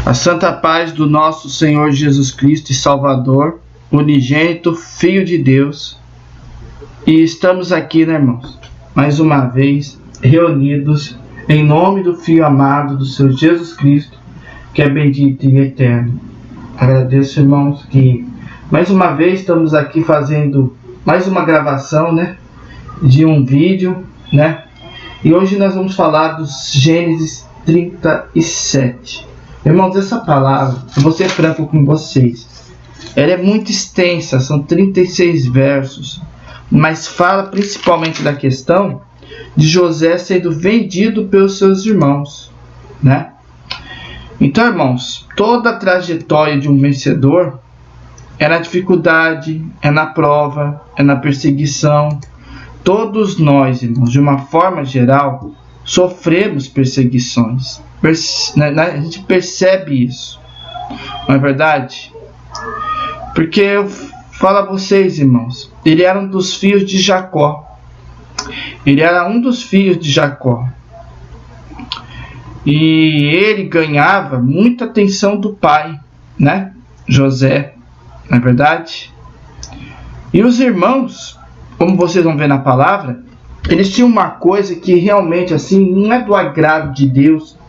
A santa paz do nosso Senhor Jesus Cristo e Salvador, unigênito, Filho de Deus. E estamos aqui, né, irmãos, mais uma vez reunidos em nome do Filho amado do Senhor Jesus Cristo, que é bendito e eterno. Agradeço, irmãos, que mais uma vez estamos aqui fazendo mais uma gravação, né, de um vídeo, né? E hoje nós vamos falar dos Gênesis 37. Irmãos, essa palavra, eu vou ser franco com vocês, ela é muito extensa, são 36 versos, mas fala principalmente da questão de José sendo vendido pelos seus irmãos, né? Então, irmãos, toda a trajetória de um vencedor é na dificuldade, é na prova, é na perseguição. Todos nós, irmãos, de uma forma geral, sofremos perseguições. A gente percebe isso, não é verdade? Porque eu falo a vocês, irmãos, ele era um dos filhos de Jacó. Ele era um dos filhos de Jacó. E ele ganhava muita atenção do pai, né? José, não é verdade? E os irmãos, como vocês vão ver na palavra, eles tinham uma coisa que realmente assim não é do agrado de Deus,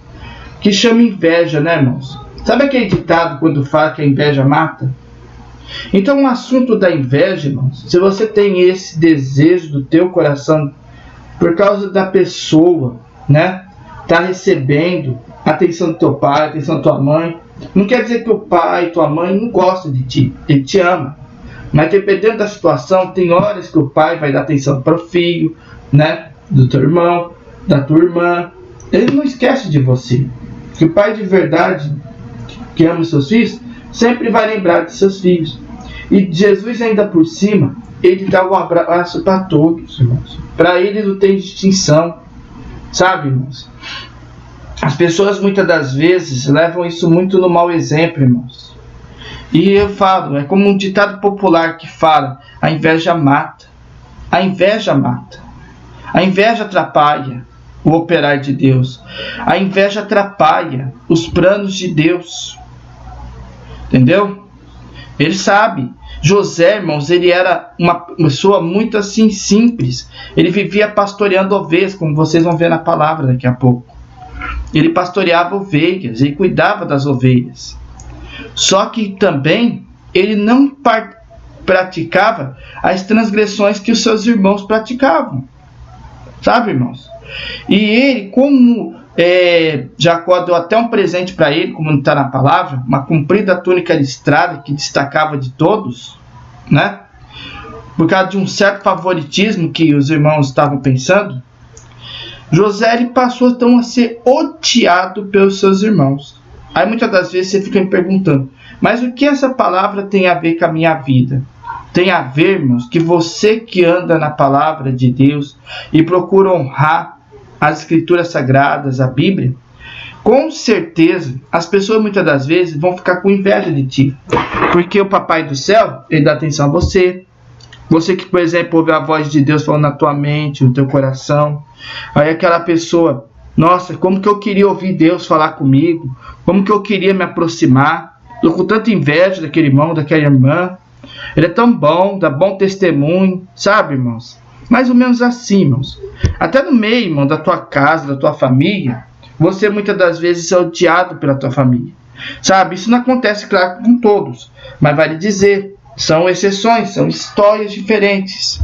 que chama inveja, né, irmãos? Sabe aquele ditado quando fala que a inveja mata? Então o assunto da inveja, irmãos, se você tem esse desejo do teu coração por causa da pessoa, né, tá recebendo a atenção do teu pai, a atenção da tua mãe, não quer dizer que o pai e tua mãe não gostam de ti, ele te ama. Mas dependendo da situação, tem horas que o pai vai dar atenção para o filho, né, do teu irmão, da tua irmã. Ele não esquece de você. Que o pai de verdade, que ama os seus filhos, sempre vai lembrar de seus filhos. E Jesus ainda por cima, ele dá um abraço para todos, irmãos. Para ele não tem distinção, sabe, irmãos? As pessoas muitas das vezes levam isso muito no mau exemplo, irmãos. E eu falo, é como um ditado popular que fala: a inveja mata. A inveja mata. A inveja atrapalha o operar de Deus. A inveja atrapalha os planos de Deus. Entendeu? Ele sabe. José, irmãos, ele era uma pessoa muito assim simples. Ele vivia pastoreando ovelhas, como vocês vão ver na palavra daqui a pouco. Ele pastoreava ovelhas, ele cuidava das ovelhas. Só que também ele não praticava as transgressões que os seus irmãos praticavam. Sabe, irmãos? E ele, como Jacó deu até um presente para ele, como está na palavra, uma comprida túnica listrada que destacava de todos, né? Por causa de um certo favoritismo que os irmãos estavam pensando, José ele passou então a ser odiado pelos seus irmãos. Aí muitas das vezes você fica me perguntando, mas o que essa palavra tem a ver com a minha vida? Tem a ver, irmãos, que você que anda na palavra de Deus e procura honrar as escrituras sagradas, a Bíblia, com certeza as pessoas muitas das vezes vão ficar com inveja de ti. Porque o Papai do Céu, ele dá atenção a você. Você que, por exemplo, ouve a voz de Deus falando na tua mente, no teu coração. Aí aquela pessoa, nossa, como que eu queria ouvir Deus falar comigo, como que eu queria me aproximar, estou com tanta inveja daquele irmão, daquela irmã, ele é tão bom, dá bom testemunho, sabe, irmãos? Mais ou menos assim, irmãos. Até no meio, irmão, da tua casa, da tua família, você muitas das vezes é odiado pela tua família, sabe? Isso não acontece, claro, com todos, mas vale dizer, são exceções, são histórias diferentes.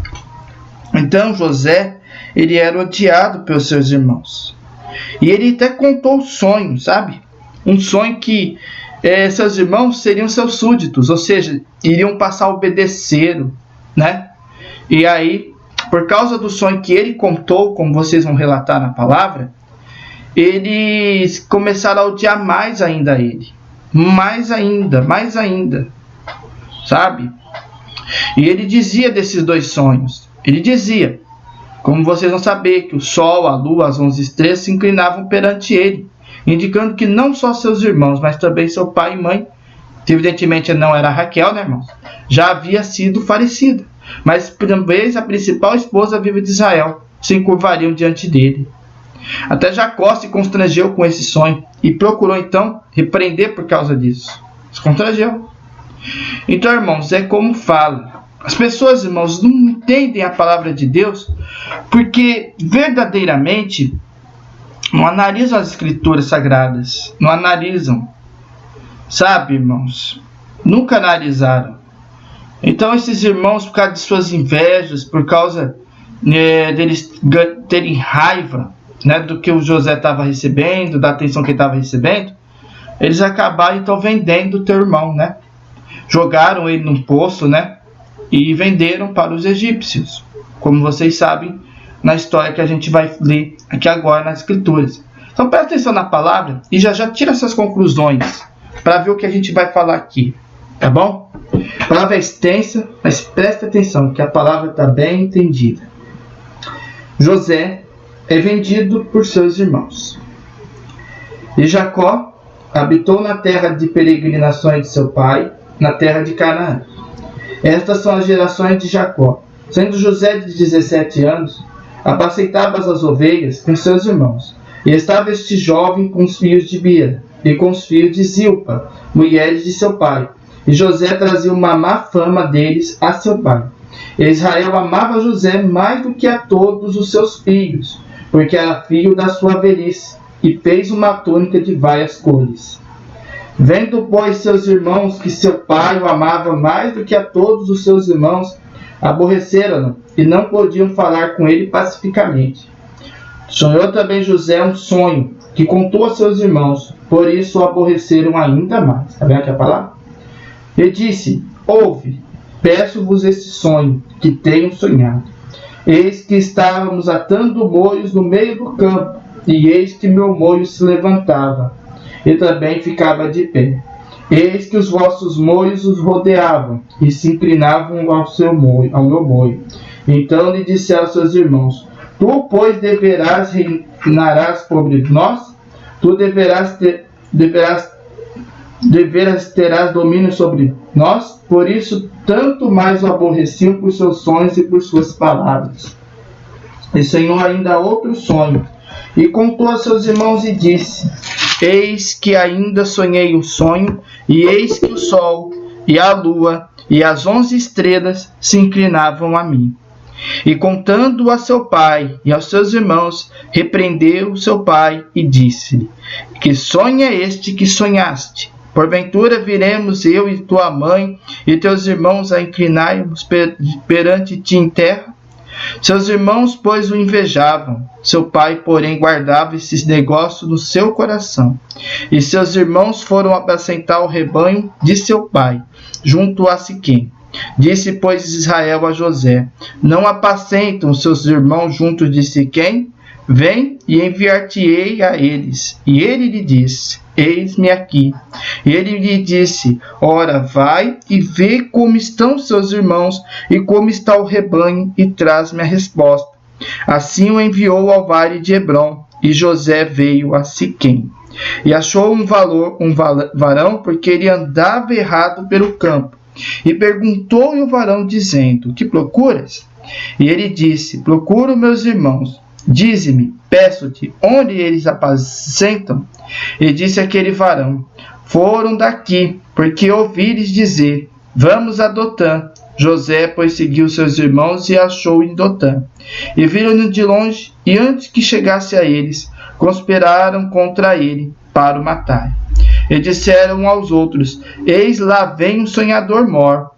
Então José, ele era odiado pelos seus irmãos. E ele até contou o sonho, sabe? Um sonho que seus irmãos seriam seus súditos, ou seja, iriam passar a obedecê-lo, né? E aí, por causa do sonho que ele contou, como vocês vão relatar na palavra, eles começaram a odiar mais ainda ele. Mais ainda, sabe? E ele dizia desses dois sonhos. Ele dizia, como vocês vão saber, que o sol, a lua, as 11 estrelas se inclinavam perante ele, indicando que não só seus irmãos, mas também seu pai e mãe, que evidentemente não era Raquel, né, irmãos, já havia sido falecida, mas talvez a principal esposa viva de Israel se encurvariam diante dele. Até Jacó se constrangeu com esse sonho e procurou então repreender por causa disso. Se constrangeu. Então, irmãos, é como fala. As pessoas, irmãos, não entendem a palavra de Deus porque verdadeiramente não analisam as escrituras sagradas. Não analisam. Sabe, irmãos? Nunca analisaram. Então, esses irmãos, por causa de suas invejas, por causa deles terem raiva, né, do que o José estava recebendo, da atenção que ele estava recebendo, eles acabaram então vendendo o teu irmão, né? Jogaram ele num poço, né? E venderam para os egípcios, como vocês sabem na história que a gente vai ler aqui agora nas escrituras. Então presta atenção na palavra e já tira essas conclusões para ver o que a gente vai falar aqui, tá bom? A palavra é extensa, mas presta atenção que a palavra está bem entendida. José é vendido por seus irmãos. E Jacó habitou na terra de peregrinações de seu pai, na terra de Canaã. Estas são as gerações de Jacó. Sendo José de 17 anos, apacentava as ovelhas com seus irmãos. E estava este jovem com os filhos de Bira e com os filhos de Zilpa, mulheres de seu pai. E José trazia uma má fama deles a seu pai. E Israel amava José mais do que a todos os seus filhos, porque era filho da sua velhice, e fez uma túnica de várias cores. Vendo, pois, seus irmãos que seu pai o amava mais do que a todos os seus irmãos, aborreceram-no e não podiam falar com ele pacificamente. Sonhou também José um sonho, que contou a seus irmãos, por isso o aborreceram ainda mais. Está vendo aqui a palavra? E disse: ouve, peço-vos esse sonho que tenho sonhado. Eis que estávamos atando moios no meio do campo, e eis que meu moio se levantava, e também ficava de pé. Eis que os vossos moios os rodeavam, e se inclinavam ao meu moio. Então lhe disseram seus irmãos: tu, pois, reinarás sobre nós? Tu terás domínio sobre nós? Por isso, tanto mais o aborreciam por seus sonhos e por suas palavras. E sonhou ainda outro sonho, e contou a seus irmãos e disse: eis que ainda sonhei um sonho, e eis que o sol, e a lua, e as 11 estrelas se inclinavam a mim. E contando a seu pai e aos seus irmãos, repreendeu seu pai e disse-lhe: que sonho é este que sonhaste? Porventura viremos eu e tua mãe e teus irmãos a inclinarmos perante ti em terra? Seus irmãos, pois, o invejavam. Seu pai, porém, guardava esses negócios no seu coração. E seus irmãos foram apacentar o rebanho de seu pai, junto a Siquém. Disse, pois, Israel a José: não apacentam seus irmãos junto de Siquém? Vem e enviar-te-ei a eles. E ele lhe disse: eis-me aqui. E ele lhe disse: ora, vai e vê como estão seus irmãos e como está o rebanho, e traz-me a resposta. Assim o enviou ao vale de Hebrom, e José veio a Siquém. E achou um varão, porque ele andava errado pelo campo. E perguntou-lhe o varão, dizendo: que procuras? E ele disse: procuro meus irmãos. Dize-me, peço-te, onde eles apacentam? E disse aquele varão: foram daqui, porque ouvi-lhes dizer: vamos a Dotã. José, pois, seguiu seus irmãos e achou em Dotã. E viram-no de longe, e antes que chegasse a eles, conspiraram contra ele para o matar. E disseram aos outros: eis lá vem um sonhador mor.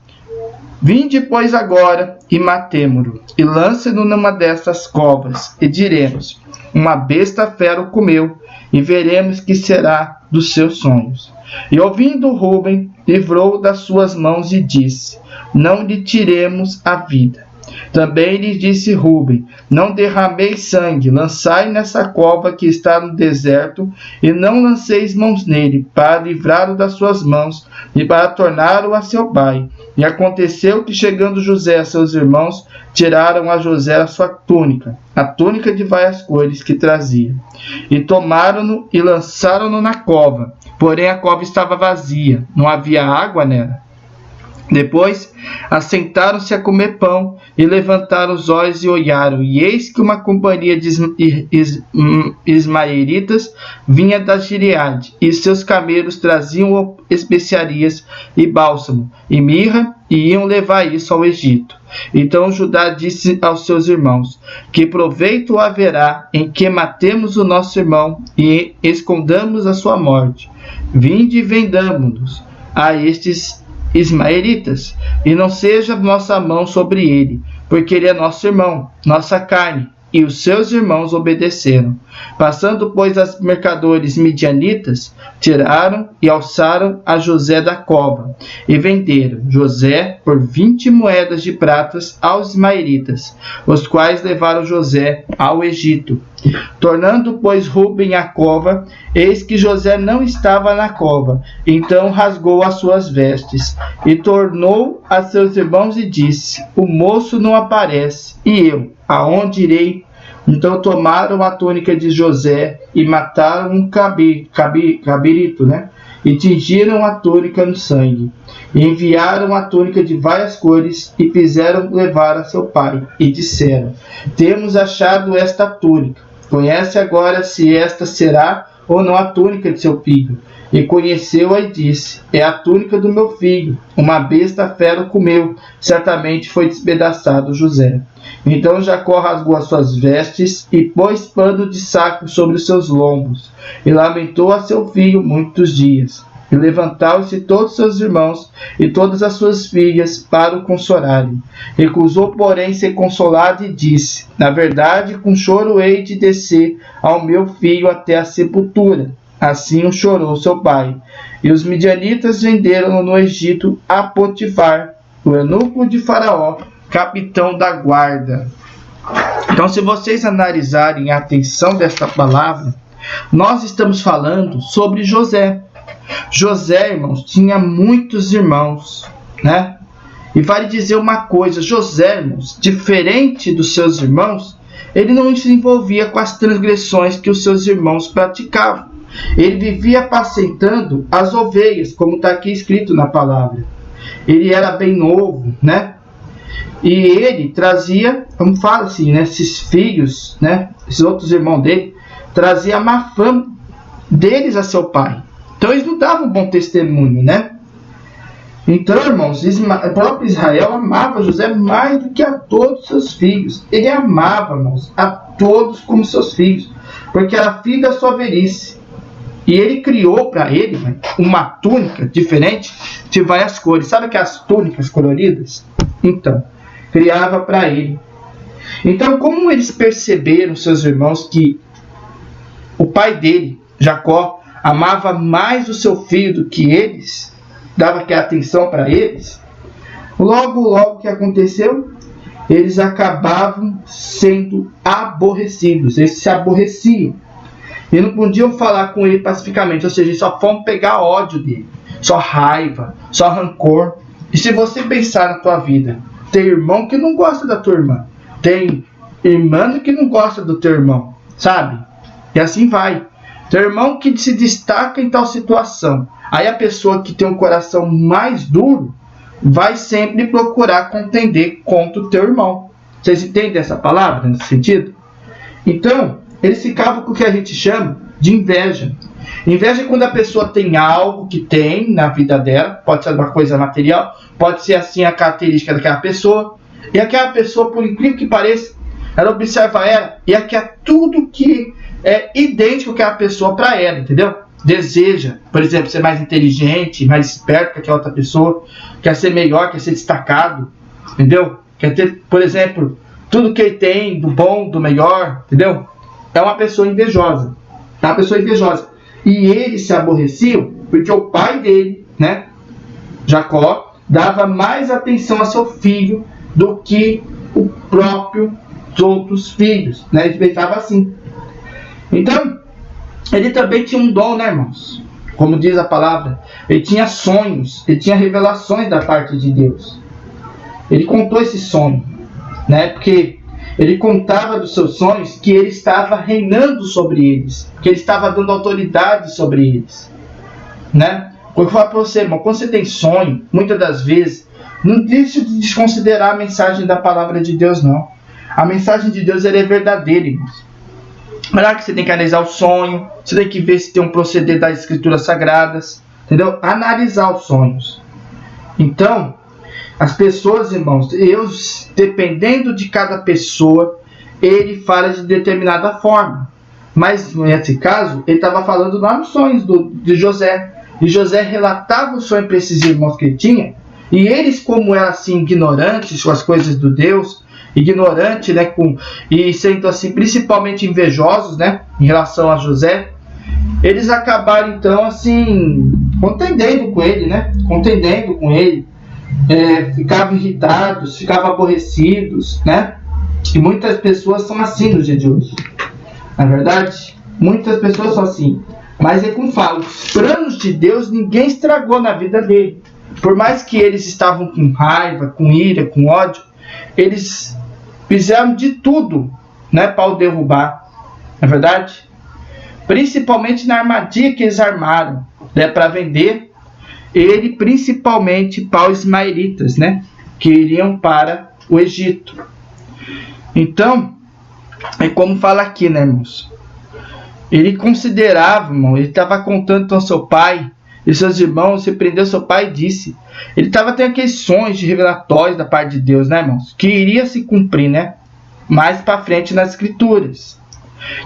Vinde, pois, agora e matemo-lo, e lance-no numa destas covas, e diremos: uma besta fera o comeu, e veremos que será dos seus sonhos. E ouvindo Rúben, livrou das suas mãos e disse: não lhe tiremos a vida. Também lhes disse Rúben: não derrameis sangue, lançai nessa cova que está no deserto, e não lanceis mãos nele, para livrá-lo das suas mãos, e para torná-lo a seu pai. E aconteceu que, chegando José a seus irmãos, tiraram a José a sua túnica, a túnica de várias cores que trazia. E tomaram-no e lançaram-no na cova. Porém a cova estava vazia, não havia água nela. Depois assentaram-se a comer pão e levantaram os olhos e olharam, e eis que uma companhia de ismaelitas vinha da Gileade, e seus camelos traziam especiarias e bálsamo e mirra, e iam levar isso ao Egito. Então Judá disse aos seus irmãos: que proveito haverá em que matemos o nosso irmão e escondamos a sua morte? Vinde e vendamo-nos a estes ismaelitas, e não seja nossa mão sobre ele, porque ele é nosso irmão, nossa carne. E os seus irmãos obedeceram. Passando, pois, as mercadores midianitas, tiraram e alçaram a José da cova, e venderam José por 20 moedas de pratas aos ismaelitas, os quais levaram José ao Egito. Tornando, pois, Rúben à cova, eis que José não estava na cova. Então rasgou as suas vestes, e tornou a seus irmãos e disse: o moço não aparece, e eu, aonde irei? Então tomaram a túnica de José e mataram um cabrito, e tingiram a túnica no sangue. E enviaram a túnica de várias cores e fizeram levar a seu pai. E disseram: temos achado esta túnica. Conhece agora se esta será ou não a túnica de seu filho. E conheceu-a e disse: é a túnica do meu filho. Uma besta fera comeu. Certamente foi despedaçado José. Então Jacó rasgou as suas vestes e pôs pano de saco sobre os seus lombos. E lamentou a seu filho muitos dias. E levantaram-se todos seus irmãos e todas as suas filhas para o consolarem. Recusou, porém, ser consolado e disse: na verdade, com choro hei de descer ao meu filho até a sepultura. Assim o chorou seu pai. E os midianitas venderam-no no Egito a Potifar, o eunuco de Faraó, capitão da guarda. Então, se vocês analisarem a atenção desta palavra, nós estamos falando sobre José. José, irmãos, tinha muitos irmãos, E vale dizer uma coisa: José, irmãos, diferente dos seus irmãos, ele não se envolvia com as transgressões que os seus irmãos praticavam. Ele vivia apacentando as ovelhas, como está aqui escrito na palavra. Ele era bem novo, E ele trazia, como fala assim, esses filhos, esses outros irmãos dele, trazia a má fama deles a seu pai. Então eles não davam bom testemunho, Então, irmãos, o próprio Israel amava José mais do que a todos os seus filhos. Ele amava, irmãos, a todos como seus filhos, porque era filho da sua velhice. E ele criou para ele uma túnica diferente de várias cores. Sabe aquelas túnicas coloridas? Então, criava para ele. Então, como eles perceberam, seus irmãos, que o pai dele, Jacó, amava mais o seu filho do que eles, dava aquela atenção para eles, logo o que aconteceu? Eles acabavam sendo aborrecidos, eles se aborreciam. E não podiam falar com ele pacificamente, ou seja, eles só foram pegar ódio dele, só raiva, só rancor. E se você pensar na tua vida, tem irmão que não gosta da tua irmã, tem irmã que não gosta do teu irmão, sabe? E assim vai. Tem irmão que se destaca em tal situação. Aí a pessoa que tem um coração mais duro vai sempre procurar contender contra o teu irmão. Vocês entendem essa palavra nesse sentido? Então, eles ficavam com o que a gente chama de inveja. Inveja é quando a pessoa tem algo que tem na vida dela, pode ser uma coisa material, pode ser assim a característica daquela pessoa, e aquela pessoa, por incrível que pareça, ela observa ela e quer tudo que é idêntico àquela pessoa para ela, entendeu? Deseja, por exemplo, ser mais inteligente, mais esperto que aquela outra pessoa, quer ser melhor, quer ser destacado, entendeu? Quer ter, por exemplo, tudo que ele tem, do bom, do melhor, entendeu? É uma pessoa invejosa, é uma pessoa invejosa. E ele se aborreceu porque o pai dele, Jacó, dava mais atenção a seu filho do que o próprio outros filhos, Ele pensava assim. Então, ele também tinha um dom, irmãos? Como diz a palavra, ele tinha sonhos, ele tinha revelações da parte de Deus. Ele contou esse sonho, Porque ele contava dos seus sonhos que ele estava reinando sobre eles, que ele estava dando autoridade sobre eles, Quando eu falo para você, irmão, quando você tem sonho, muitas das vezes Não deixe de desconsiderar a mensagem da palavra de Deus, não. A mensagem de Deus é verdadeira, irmãos. Claro que você tem que analisar o sonho, você tem que ver se tem um proceder das escrituras sagradas, entendeu? Analisar os sonhos. Então, as pessoas, irmãos, Deus, dependendo de cada pessoa, ele fala de determinada forma. Mas, nesse caso, ele estava falando lá nos sonhos de José. E José relatava o sonho para esses irmãos que ele tinha. E eles, como eram assim, ignorantes com as coisas do Deus, ignorantes, né, e sendo assim, principalmente invejosos, né, em relação a José, eles acabaram, então, assim, contendendo com ele, né, ficavam irritados, ficavam aborrecidos, né, e muitas pessoas são assim no dia de hoje. Na verdade, muitas pessoas são assim. Mas é como falo, os planos de Deus ninguém estragou na vida dele. Por mais que eles estavam com raiva, com ira, com ódio, eles fizeram de tudo, né, para o derrubar. Na verdade, principalmente na armadilha que eles armaram, né, para vender ele, principalmente para os ismaelitas, né, que iriam para o Egito. Então, é como fala aqui, né, irmãos? Ele considerava, irmão, ele estava contando ao seu pai e seus irmãos, repreendeu seu pai e disse. Ele estava tendo aqueles sonhos de revelatórios da parte de Deus, né, irmãos? Que iria se cumprir, né? Mais para frente nas escrituras.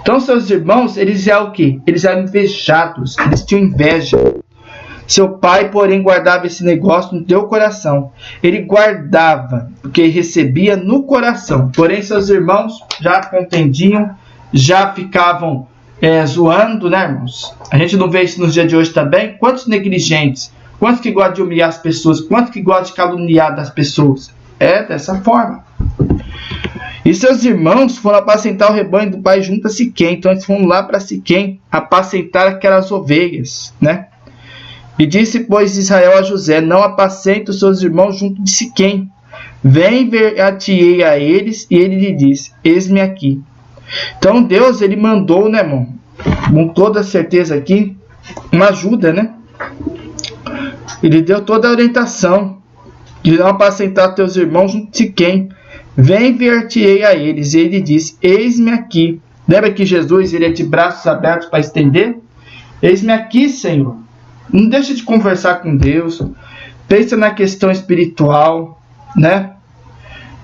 Então, seus irmãos, eles eram o quê? Eles eram invejados, eles tinham inveja. Seu pai, porém, guardava esse negócio no teu coração. Ele guardava o que ele recebia no coração. Porém, seus irmãos já contendiam, já ficavam zoando, né, irmãos? A gente não vê isso nos dias de hoje também? Quantos negligentes? Quantos que gostam de humilhar as pessoas? Quantos que gostam de caluniar das pessoas? É dessa forma. E seus irmãos foram apacentar o rebanho do pai junto a Siquém. Então, eles foram lá para Siquém apacentar aquelas ovelhas, né? E disse, pois, Israel a José, não apacente os seus irmãos junto de Siquém. Vem ver-te-ei a eles, e ele lhe disse, eis-me aqui. Então Deus, ele mandou, né, irmão, com toda certeza aqui, uma ajuda, né? Ele deu toda a orientação de não apacentar teus irmãos junto de Siquém. Vem ver-te-ei a eles, e ele disse, eis-me aqui. Lembra que Jesus, ele é de braços abertos para estender? Eis-me aqui, Senhor. Não deixa de conversar com Deus. Pensa na questão espiritual, né?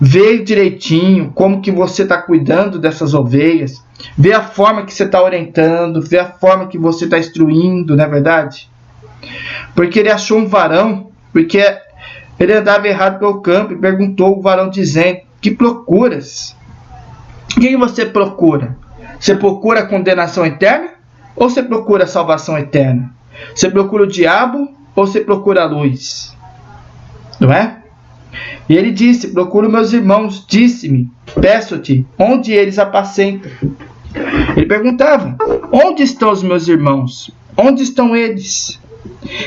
Vê direitinho como que você está cuidando dessas ovelhas. Vê a forma que você está orientando. Vê a forma que você está instruindo, não é verdade? Porque ele achou um varão, porque ele andava errado pelo campo e perguntou o varão dizendo, que procuras? O que você procura? Você procura a condenação eterna? Ou você procura a salvação eterna? Você procura o diabo ou você procura a luz? Não é? E ele disse, procuro meus irmãos, disse-me, peço-te, onde eles apacentam? Ele perguntava, onde estão os meus irmãos? Onde estão eles?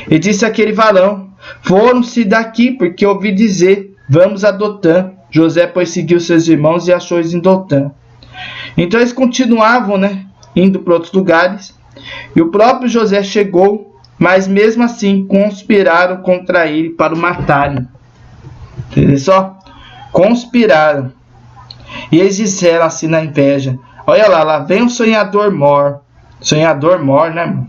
E disse aquele varão, foram-se daqui, porque ouvi dizer, vamos a Dotã. José, pois, seguiu seus irmãos e achou-os em Dotã. Então eles continuavam, né, indo para outros lugares. E o próprio José chegou, mas mesmo assim conspiraram contra ele para o matarem. Entendeu só? Conspiraram. E eles disseram assim na inveja, olha lá vem um sonhador mor. Sonhador mor, né, irmão?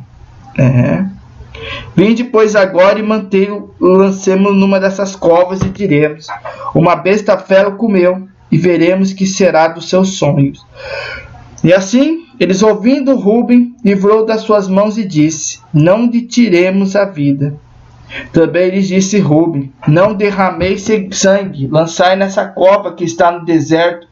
Vinde, pois, agora e mantê-lo, lancemos numa dessas covas e diremos, uma besta fera o comeu, e veremos que será dos seus sonhos. E assim, eles ouvindo Rúben, livrou das suas mãos e disse, não lhe tiremos a vida. Também lhes disse Rúben, não derrameis sangue, lançai nessa cova que está no deserto,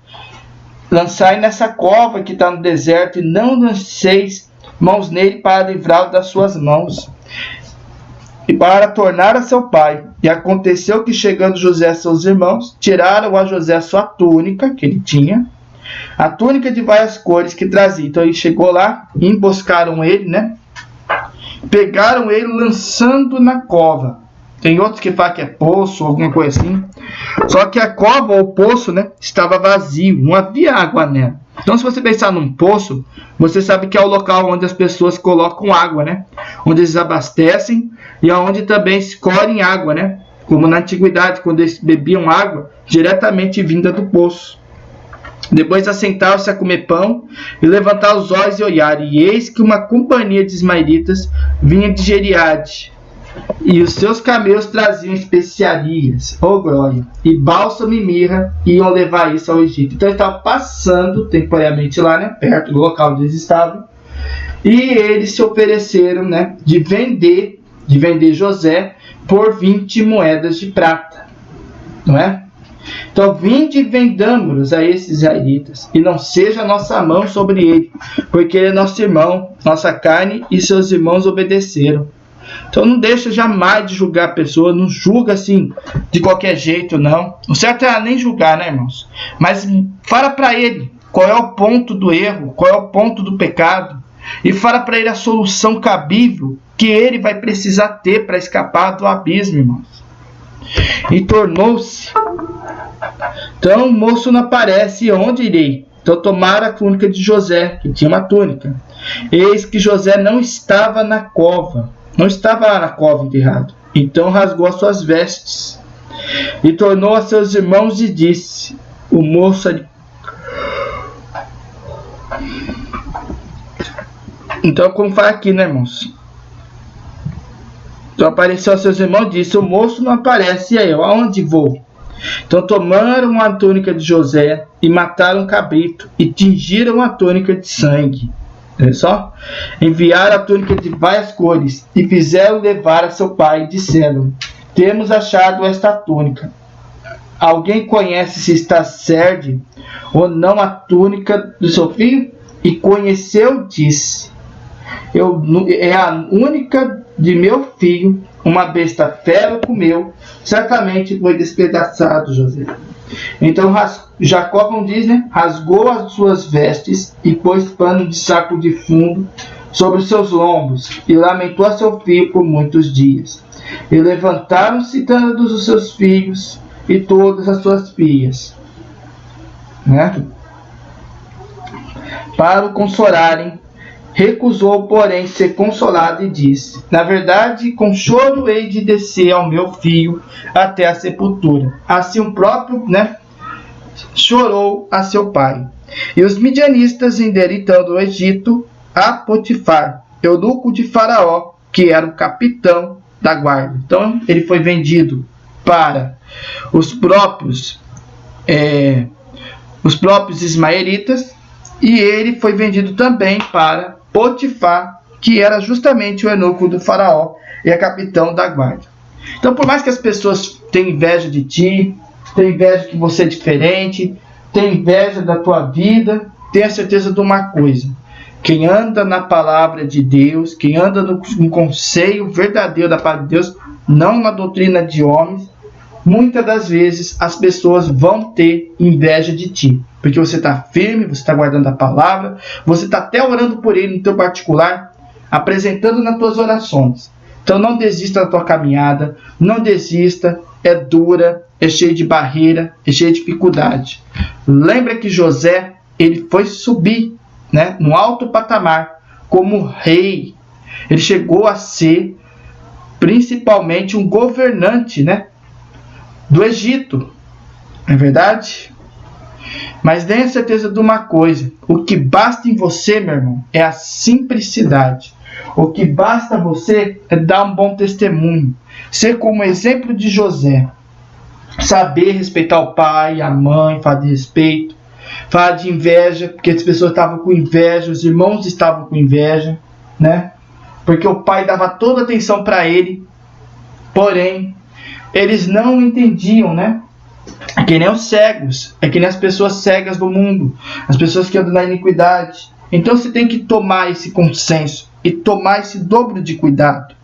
e não lanceis mãos nele para livrá-lo das suas mãos, e para tornar a seu pai. E aconteceu que, chegando José a seus irmãos, tiraram a José a sua túnica, que ele tinha, a túnica de várias cores que trazia. Então ele chegou lá, emboscaram ele, né? Pegaram ele lançando na cova. Tem outros que falam que é poço, alguma coisa assim. Só que a cova ou o poço, né, estava vazio, não havia água nela. Então, se você pensar num poço, você sabe que é o local onde as pessoas colocam água, né? Onde eles abastecem e onde também escorrem água, né? como na antiguidade, quando eles bebiam água diretamente vinda do poço. Depois assentaram-se a comer pão e levantaram os olhos e olharam, e eis que uma companhia de ismaelitas vinha de Gileade, e os seus camelos traziam especiarias, glória, e bálsamo e mirra, e iam levar isso ao Egito. Então eles estavam passando temporariamente lá, né, perto do local onde eles estavam, e eles se ofereceram, né, de vender José por 20 moedas de prata, não é? Então, vinde e vendamos a esses israelitas, e não seja a nossa mão sobre ele, porque ele é nosso irmão, nossa carne, e seus irmãos obedeceram. Então, não deixa jamais de julgar a pessoa, não julga assim, de qualquer jeito, não. O certo é nem julgar, né, irmãos? Mas fala para ele qual é o ponto do erro, qual é o ponto do pecado, e fala para ele a solução cabível que ele vai precisar ter para escapar do abismo, irmãos. E tornou-se. Então o moço não aparece, onde irei? Então tomaram a túnica de José, que tinha uma túnica. Eis que José não estava na cova, não estava lá na cova enterrado. Então rasgou as suas vestes e tornou a seus irmãos e disse: o moço. Então, como fala aqui, né, irmãos? Então apareceu a seus irmãos e disse: o moço não aparece, e aí, aonde vou? Então tomaram a túnica de José e mataram um cabrito e tingiram a túnica de sangue. Olha só. Enviaram a túnica de várias cores e fizeram levar a seu pai e disseram: temos achado esta túnica. Alguém conhece se está certa ou não a túnica do seu filho? E conheceu, disse: é a única de meu filho, uma besta fera comeu, certamente foi despedaçado, José. Então Jacó, como diz, né, rasgou as suas vestes e pôs pano de saco de fundo sobre os seus lombos e lamentou a seu filho por muitos dias. E levantaram-se todos os seus filhos e todas as suas filhas, né, para o consolarem. Recusou, porém, ser consolado e disse: na verdade, com choro hei de descer ao meu filho até a sepultura. Assim o próprio, né, chorou a seu pai. E os midianistas endereitando o Egito a Potifar, eunuco de Faraó, que era o capitão da guarda. Então ele foi vendido para os próprios ismaelitas, e ele foi vendido também para Potifar, que era justamente o eunuco do Faraó e é capitão da guarda. Então, por mais que as pessoas tenham inveja de ti, tenham inveja que você é diferente, tenham inveja da tua vida, tenha certeza de uma coisa: quem anda na palavra de Deus, quem anda no conselho verdadeiro da palavra de Deus, não na doutrina de homens, muitas das vezes as pessoas vão ter inveja de ti, porque você está firme, você está guardando a palavra, você está até orando por ele no teu particular, apresentando nas tuas orações. Então não desista da tua caminhada, não desista, é dura, é cheia de barreira, é cheia de dificuldade. Lembra que José, ele foi subir, né, no alto patamar como rei. Ele chegou a ser principalmente um governante, né, do Egito, não é verdade? Mas tenha certeza de uma coisa: o que basta em você, meu irmão, é a simplicidade. O que basta a você é dar um bom testemunho, ser como o exemplo de José, saber respeitar o pai, a mãe, falar de respeito, falar de inveja, porque as pessoas estavam com inveja, os irmãos estavam com inveja, né? Porque o pai dava toda a atenção para ele, porém eles não entendiam, né? É que nem os cegos, é que nem as pessoas cegas do mundo, as pessoas que andam na iniquidade. Então você tem que tomar esse consenso e tomar esse dobro de cuidado.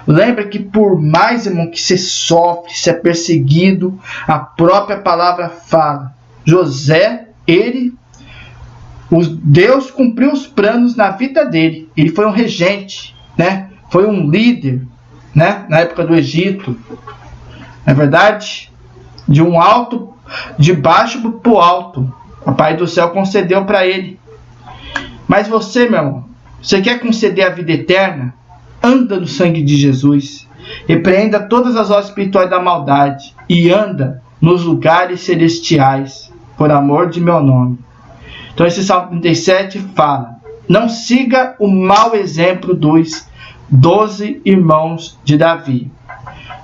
Lembra que por mais, irmão, que você sofre, você é perseguido, a própria palavra fala. José, Deus cumpriu os planos na vida dele. Ele foi um regente, né? Foi um líder, né? Na época do Egito. Não é verdade? De baixo para o alto. O Pai do céu concedeu para ele. Mas você, meu irmão, você quer conceder a vida eterna? Anda no sangue de Jesus. Repreenda todas as obras espirituais da maldade e anda nos lugares celestiais, por amor de meu nome. Então esse Salmo 37 fala: não siga o mau exemplo dos 12 irmãos de Davi.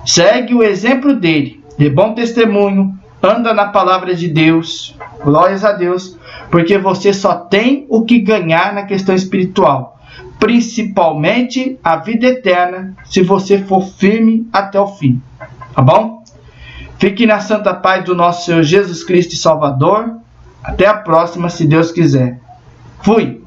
Segue o exemplo dele, de bom testemunho, anda na palavra de Deus, glórias a Deus, porque você só tem o que ganhar na questão espiritual, principalmente a vida eterna, se você for firme até o fim. Tá bom? Fique na santa paz do nosso Senhor Jesus Cristo e Salvador. Até a próxima, se Deus quiser. Fui!